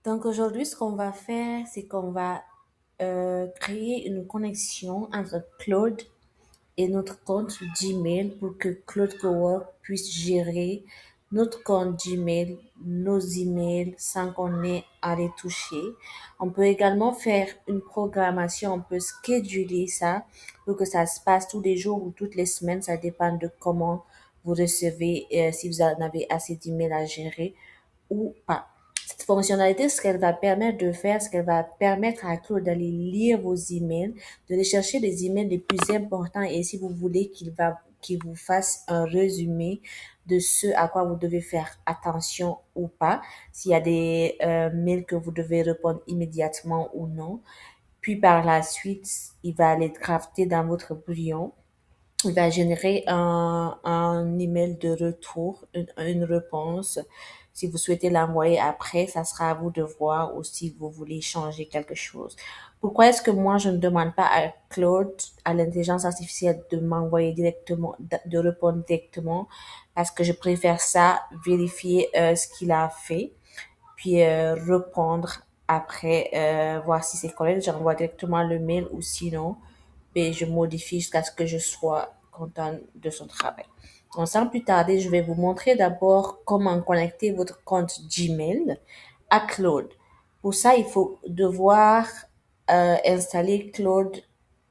Donc aujourd'hui, ce qu'on va faire, c'est qu'on va créer une connexion entre Claude et notre compte Gmail pour que Claude Cowork puisse gérer notre compte Gmail, nos emails sans qu'on ait à les toucher. On peut également faire une programmation, on peut scheduler ça pour que ça se passe tous les jours ou toutes les semaines, ça dépend de comment vous recevez, si vous en avez assez d'emails à gérer ou pas. Cette fonctionnalité, ce qu'elle va permettre de faire, ce qu'elle va permettre à Claude d'aller lire vos emails, de les chercher les emails les plus importants et si vous voulez qu'il vous fasse un résumé de ce à quoi vous devez faire attention ou pas, s'il y a des mails que vous devez répondre immédiatement ou non. Puis par la suite, il va les crafter dans votre brouillon. Il va générer un email de retour, une réponse. Si vous souhaitez l'envoyer après, ça sera à vous de voir ou si vous voulez changer quelque chose. Pourquoi est-ce que moi, je ne demande pas à Claude, à l'intelligence artificielle, de m'envoyer directement, de répondre directement? Parce que je préfère ça, vérifier ce qu'il a fait, puis répondre après, voir si c'est correct. J'envoie directement le mail ou sinon, et je modifie jusqu'à ce que je sois content de son travail. Donc, sans plus tarder, je vais vous montrer d'abord comment connecter votre compte Gmail à Claude. Pour ça, il faut devoir installer Claude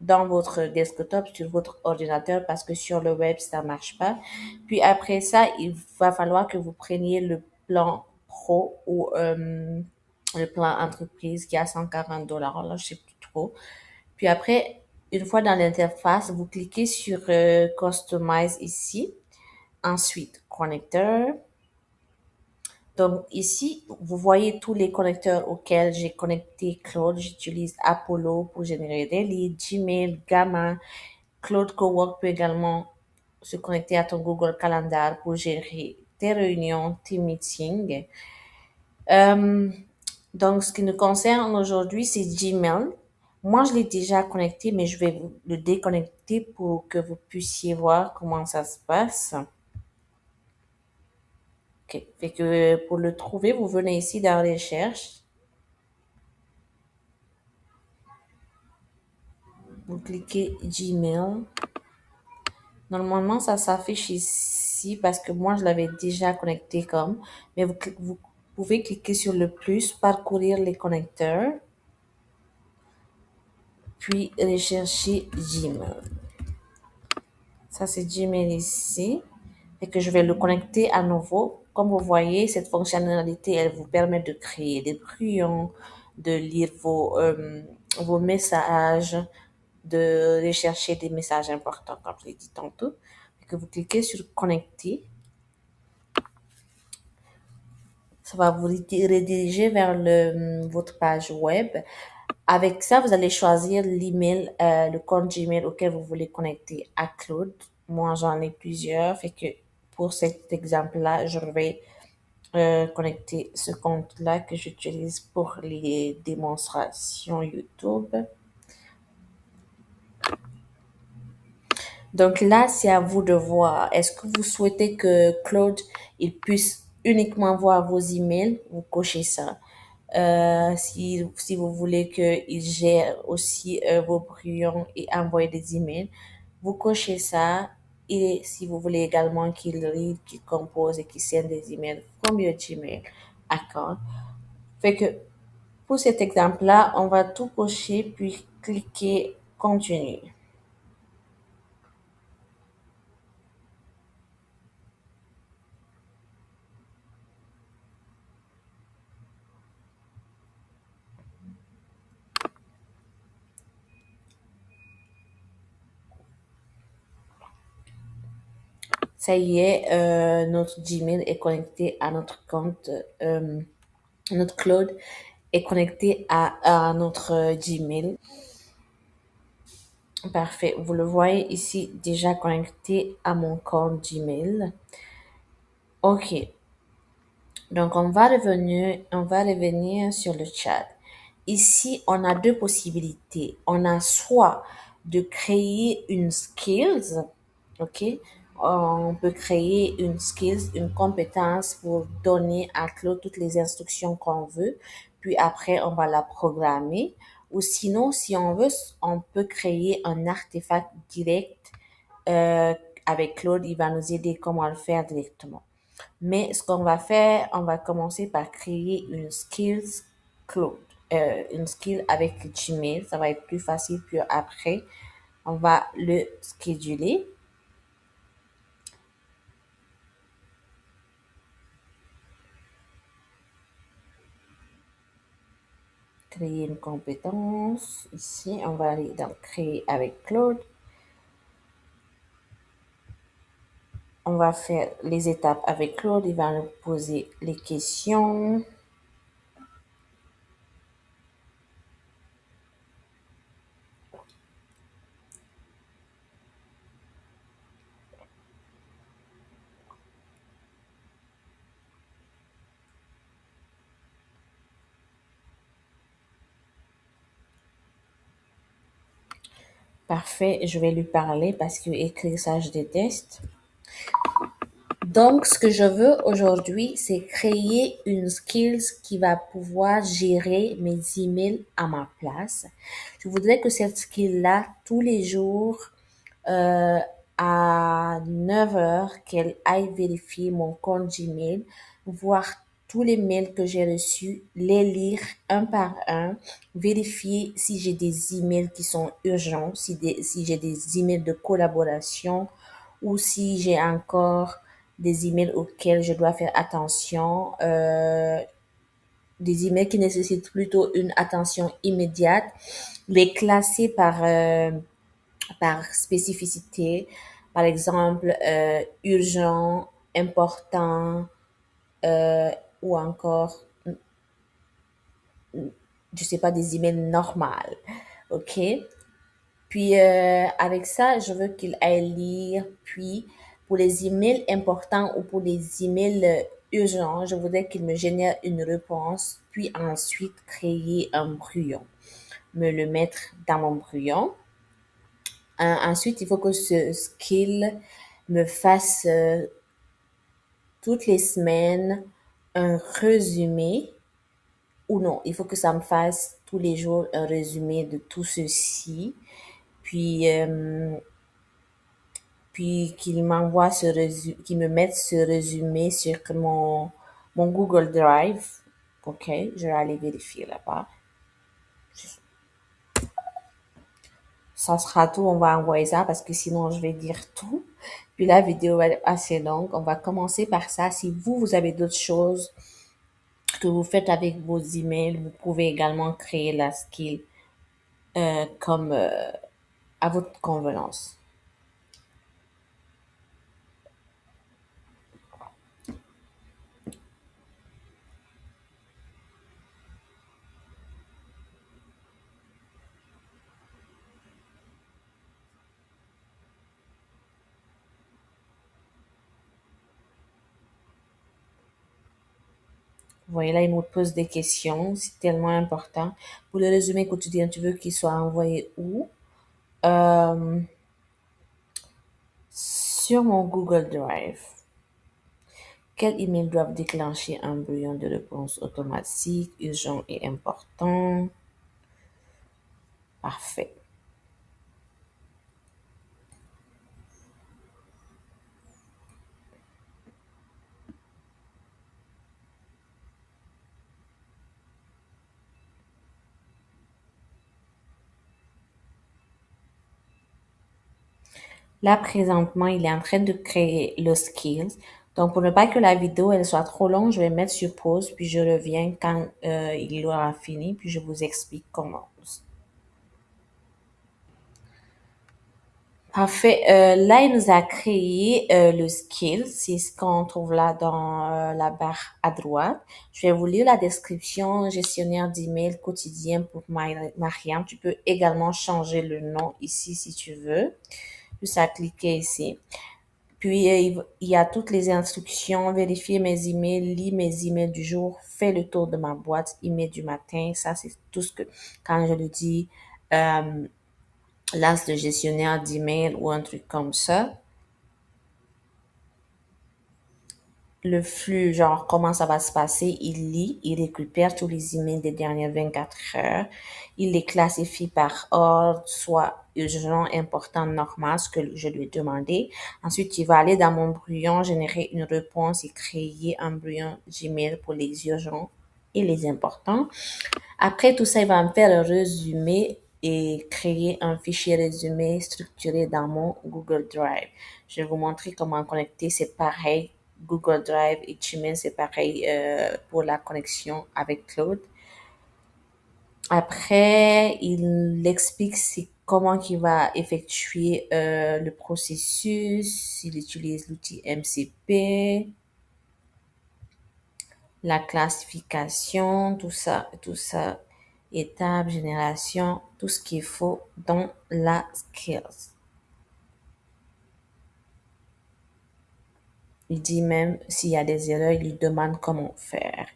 dans votre desktop, sur votre ordinateur, parce que sur le web, ça marche pas. Puis après ça, il va falloir que vous preniez le plan pro ou le plan entreprise qui a 140 dollars. Là, je sais plus trop. Puis après, une fois dans l'interface, vous cliquez sur Customize ici. Ensuite, connecteur. Donc ici, vous voyez tous les connecteurs auxquels j'ai connecté Claude. J'utilise Apollo pour générer des leads, Gmail, Gamma. Claude Cowork peut également se connecter à ton Google Calendar pour gérer tes réunions, tes meetings. Euh, donc, ce qui nous concerne aujourd'hui, c'est Gmail. Moi, je l'ai déjà connecté, mais je vais vous le déconnecter pour que vous puissiez voir comment ça se passe. Ok. Fait que pour le trouver, vous venez ici dans Recherche. Vous cliquez Gmail. Normalement, ça s'affiche ici parce que moi, je l'avais déjà connecté comme. Mais vous pouvez cliquer sur le plus, parcourir les connecteurs, puis rechercher Gmail. Ça, c'est Gmail ici. Et que je vais le connecter à nouveau. Comme vous voyez, cette fonctionnalité, elle vous permet de créer des brouillons, de lire vos messages, de rechercher des messages importants, comme je l'ai dit tantôt. Et que vous cliquez sur connecter. Ça va vous rediriger vers votre page web. Avec ça, vous allez choisir l'email, le compte Gmail auquel vous voulez connecter à Claude. Moi, j'en ai plusieurs, fait que pour cet exemple-là, je vais connecter ce compte-là que j'utilise pour les démonstrations YouTube. Donc là, c'est à vous de voir. Est-ce que vous souhaitez que Claude, il puisse uniquement voir vos emails? Vous cochez ça. Si vous voulez qu'il gère aussi vos brouillons et envoie des emails, vous cochez ça. Et si vous voulez également qu'il read, qu'il compose et qu'il sende des emails from your Gmail account. Fait que pour cet exemple-là, on va tout cocher puis cliquer continue. Ça y est, notre Gmail est connecté à notre compte, notre Claude est connecté à notre Gmail. Parfait. Vous le voyez ici déjà connecté à mon compte Gmail. OK. Donc, on va revenir sur le chat. Ici, on a deux possibilités. On a soit de créer une skills, OK? On peut créer une skills, une compétence pour donner à Claude toutes les instructions qu'on veut. puis après, on va la programmer. Ou sinon, si on veut, on peut créer un artefact direct euh, avec Claude. Il va nous aider comment le faire directement. Mais ce qu'on va faire, on va commencer par créer une skills Claude, une skill avec Gmail. Ça va être plus facile. Puis après, on va le scheduler. Créer une compétence. Ici, on va aller dans créer avec Claude. On va faire les étapes avec Claude. Il va nous poser les questions. Parfait, je vais lui parler parce que écrire ça, je déteste. Donc, ce que je veux aujourd'hui, c'est créer une skills qui va pouvoir gérer mes emails à ma place. Je voudrais que cette skill-là, tous les jours, euh, à 9 heures, qu'elle aille vérifier mon compte Gmail, voir tous les mails que j'ai reçus, les lire un par un, vérifier si j'ai des emails qui sont urgents, si j'ai des emails de collaboration ou si j'ai encore des emails auxquels je dois faire attention, des emails qui nécessitent plutôt une attention immédiate, les classer par spécificité, par exemple urgent, important ou encore, je sais pas, des emails normales, ok? Puis avec ça, je veux qu'il aille lire. Puis pour les emails importants ou pour les emails urgents, je voudrais qu'il me génère une réponse. Puis ensuite créer un brouillon, me le mettre dans mon brouillon. Ensuite, il faut que ce skill me fasse toutes les semaines un résumé, ou non, il faut que ça me fasse tous les jours un résumé de tout ceci. Puis qu'il m'envoie qu'il me mette ce résumé sur mon Google Drive. Ok, je vais aller vérifier là-bas. Ça sera tout, on va envoyer ça parce que sinon je vais dire tout. Puis la vidéo va être assez longue. On va commencer par ça. Si vous avez d'autres choses que vous faites avec vos emails, vous pouvez également créer la skill comme à votre convenance. Vous voyez là, il nous pose des questions. C'est tellement important. Pour le résumé quotidien, tu veux qu'il soit envoyé où? Euh, sur mon Google Drive. Quels emails doivent déclencher un brouillon de réponse automatique, urgent et important? Parfait. Là, présentement, il est en train de créer le skills. Donc, pour ne pas que la vidéo elle soit trop longue, je vais mettre sur pause, puis je reviens quand il aura fini, puis je vous explique comment. Parfait. Là, il nous a créé le skill. C'est ce qu'on trouve là dans la barre à droite. Je vais vous lire la description. Gestionnaire d'email quotidien pour Mariam. Tu peux également changer le nom ici si tu veux. Juste à cliquer ici. Puis, il y a toutes les instructions. Vérifier mes emails, lire mes emails du jour, fais le tour de ma boîte email du matin. Ça, c'est tout ce que, quand je le dis, euh, lance de gestionnaire d'email ou un truc comme ça. le flux, genre comment ça va se passer. Il lit, il récupère tous les emails des dernières 24 heures. Il les classifie par ordre, soit urgent, important, normal, ce que je lui ai demandé. Ensuite, il va aller dans mon brouillon, générer une réponse et créer un brouillon Gmail pour les urgents et les importants. Après tout ça, il va me faire le résumé et créer un fichier résumé structuré dans mon Google Drive. Je vais vous montrer comment connecter. C'est pareil. Google Drive et Gmail, c'est pareil pour la connexion avec Claude. Après, il explique comment il va effectuer le processus. Il utilise l'outil MCP, la classification, tout ça, étape, génération, tout ce qu'il faut dans la skills. Il dit même s'il y a des erreurs, il lui demande comment faire.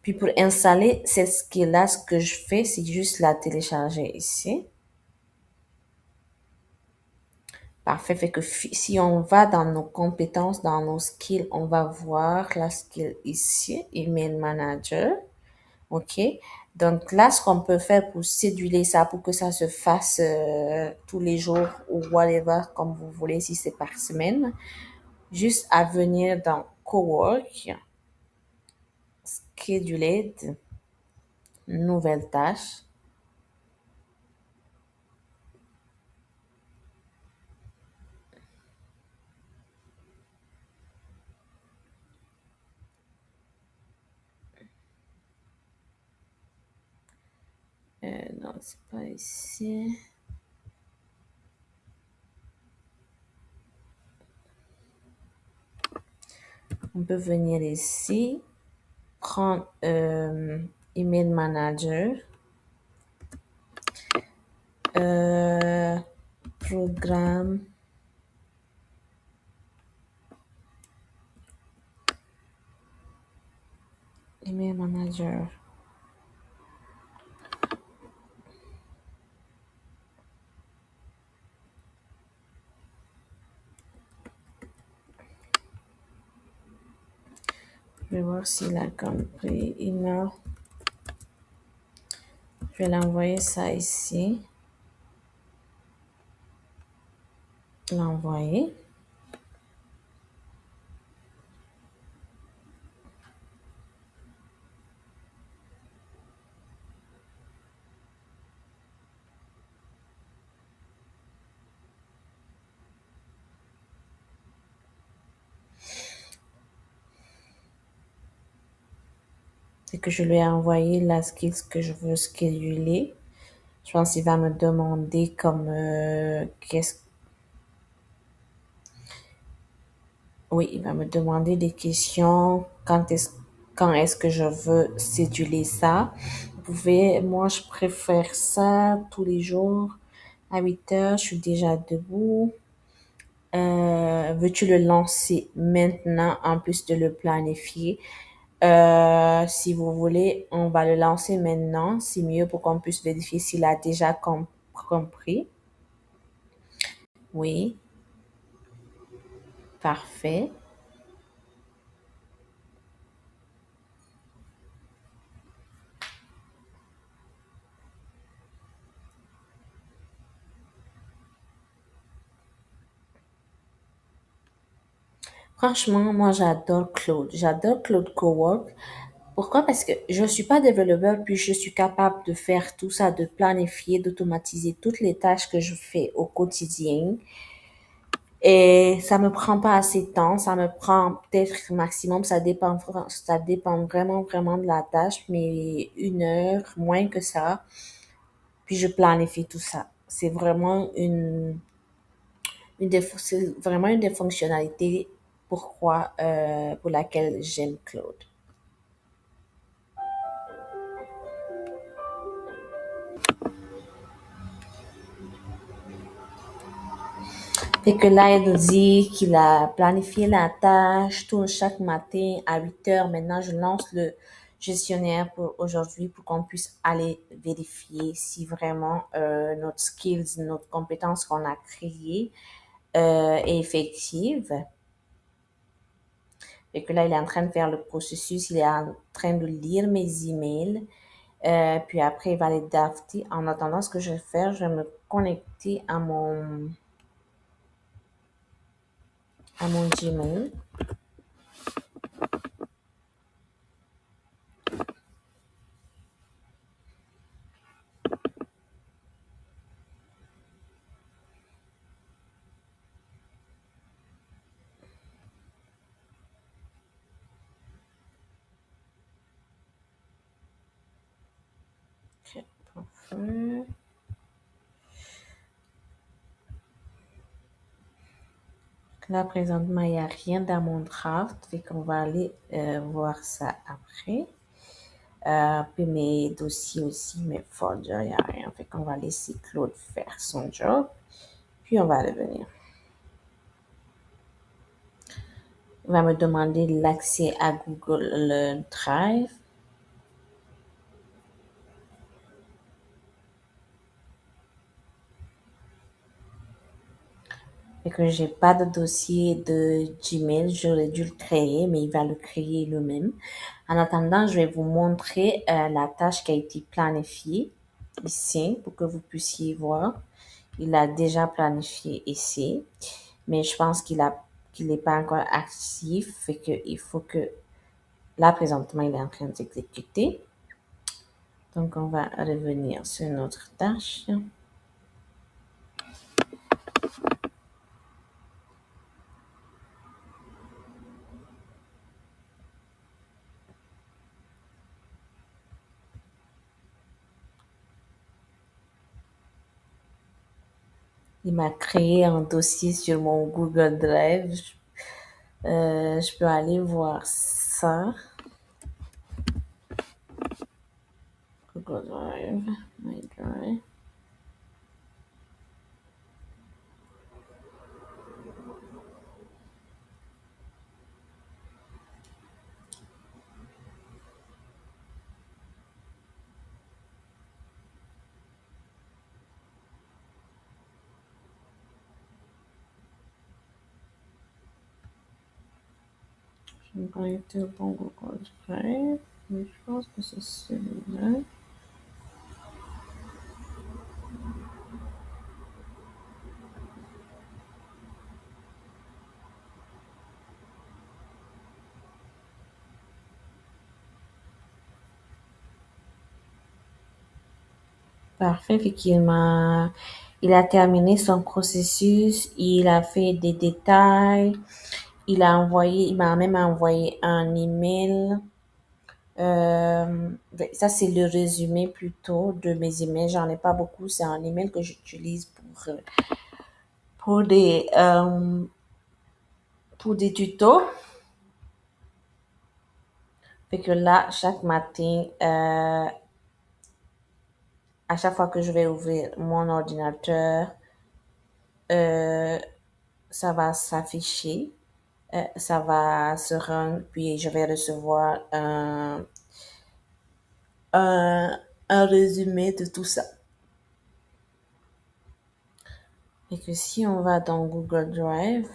Puis pour installer cette skill-là, ce que je fais, c'est juste la télécharger ici. Parfait. Fait que si on va dans nos compétences, dans nos skills, on va voir la skill ici, Email Manager. OK? Donc là, ce qu'on peut faire pour séduire ça, pour que ça se fasse tous les jours ou whatever, comme vous voulez, si c'est par semaine, juste à venir dans Cowork, Scheduled, nouvelle tâche. Non, c'est pas ici. On peut venir ici, prendre Email Manager, programme, Email Manager. Je vais voir s'il a compris. Email. Je vais l'envoyer ça ici. L'envoyer. C'est que je lui ai envoyé la skills que je veux scheduler. Je pense qu'il va me demander comme oui, il va me demander des questions. Quand est-ce que je veux scheduler ça? Moi, je préfère ça tous les jours à 8 heures. Je suis déjà debout. Veux-tu le lancer maintenant en plus de le planifier? Si vous voulez, on va le lancer maintenant. C'est mieux pour qu'on puisse vérifier s'il a déjà compris. Oui, parfait. Franchement, moi, j'adore Claude. J'adore Claude Cowork. Pourquoi? Parce que je suis pas développeur, puis je suis capable de faire tout ça, de planifier, d'automatiser toutes les tâches que je fais au quotidien. Et ça me prend pas assez de temps, ça me prend peut-être maximum, ça dépend vraiment, vraiment de la tâche, mais 1 heure, moins que ça. Puis je planifie tout ça. C'est vraiment une des fonctionnalités pour laquelle j'aime Claude. Et que là, il nous dit qu'il a planifié la tâche tout chaque matin à 8 heures. Maintenant, je lance le gestionnaire pour aujourd'hui pour qu'on puisse aller vérifier si vraiment notre skills, notre compétence qu'on a créée est effective. Et que là, il est en train de faire le processus, il est en train de lire mes emails. Puis après, il va les drafter. En attendant, ce que je vais faire, je vais me connecter à mon Gmail. Ok, parfait. Là, présentement, il n'y a rien dans mon draft. Fait qu'on va aller voir ça après. Puis mes dossiers aussi, mes folders, il n'y a rien. Fait qu'on va laisser Claude faire son job. Puis on va revenir. Il va me demander l'accès à Google Drive. Et que j'ai pas de dossier de Gmail, j'aurais dû le créer, mais il va le créer lui-même. En attendant, je vais vous montrer la tâche qui a été planifiée ici pour que vous puissiez voir. Il a déjà planifié ici, mais je pense qu'il n'est pas encore actif, fait que il faut que là présentement il est en train d'exécuter. Donc on va revenir sur notre tâche. Il m'a créé un dossier sur mon Google Drive. Je peux aller voir ça. Google Drive, My Drive. Je vais me connecter au bon Google Drive. Mais je pense que c'est celui-là. Parfait, fait il a terminé son processus, il a fait des détails, il m'a même envoyé un email. Ça, c'est le résumé plutôt de mes emails. J'en ai pas beaucoup. C'est un email que j'utilise pour des, euh, pour des tutos. Fait que là, chaque matin, à chaque fois que je vais ouvrir mon ordinateur, euh, ça va s'afficher, ça va se rendre, puis je vais recevoir un, un résumé de tout ça. Et que si on va dans Google Drive,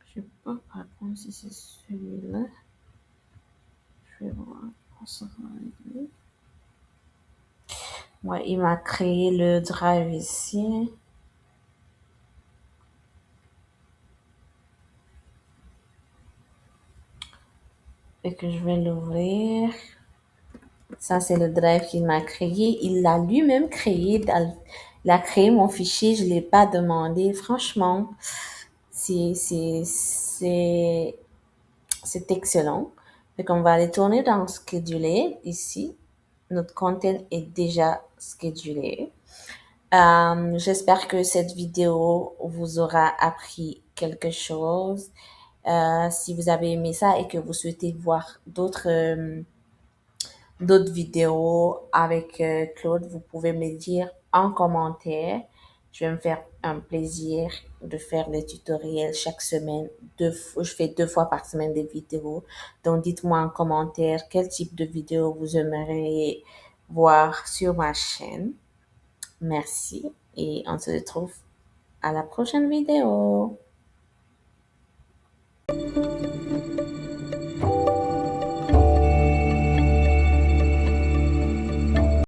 je sais pas par contre si c'est celui-là. Je vais voir. On se rend. Ouais, il m'a créé le drive ici. Et que je vais l'ouvrir. Ça, c'est le drive qu'il m'a créé. Il l'a lui-même créé. Il a créé mon fichier. Je l'ai pas demandé. Franchement, c'est, c'est excellent. Donc, on va aller tourner dans Scheduler ici. Notre content est déjà schedulé. J'espère que cette vidéo vous aura appris quelque chose. Si vous avez aimé ça et que vous souhaitez voir d'autres vidéos avec Claude, vous pouvez me le dire en commentaire. Je vais me faire un plaisir de faire des tutoriels chaque semaine. Je fais 2 fois par semaine des vidéos. Donc, dites-moi en commentaire quel type de vidéo vous aimeriez voir sur ma chaîne. Merci et on se retrouve à la prochaine vidéo.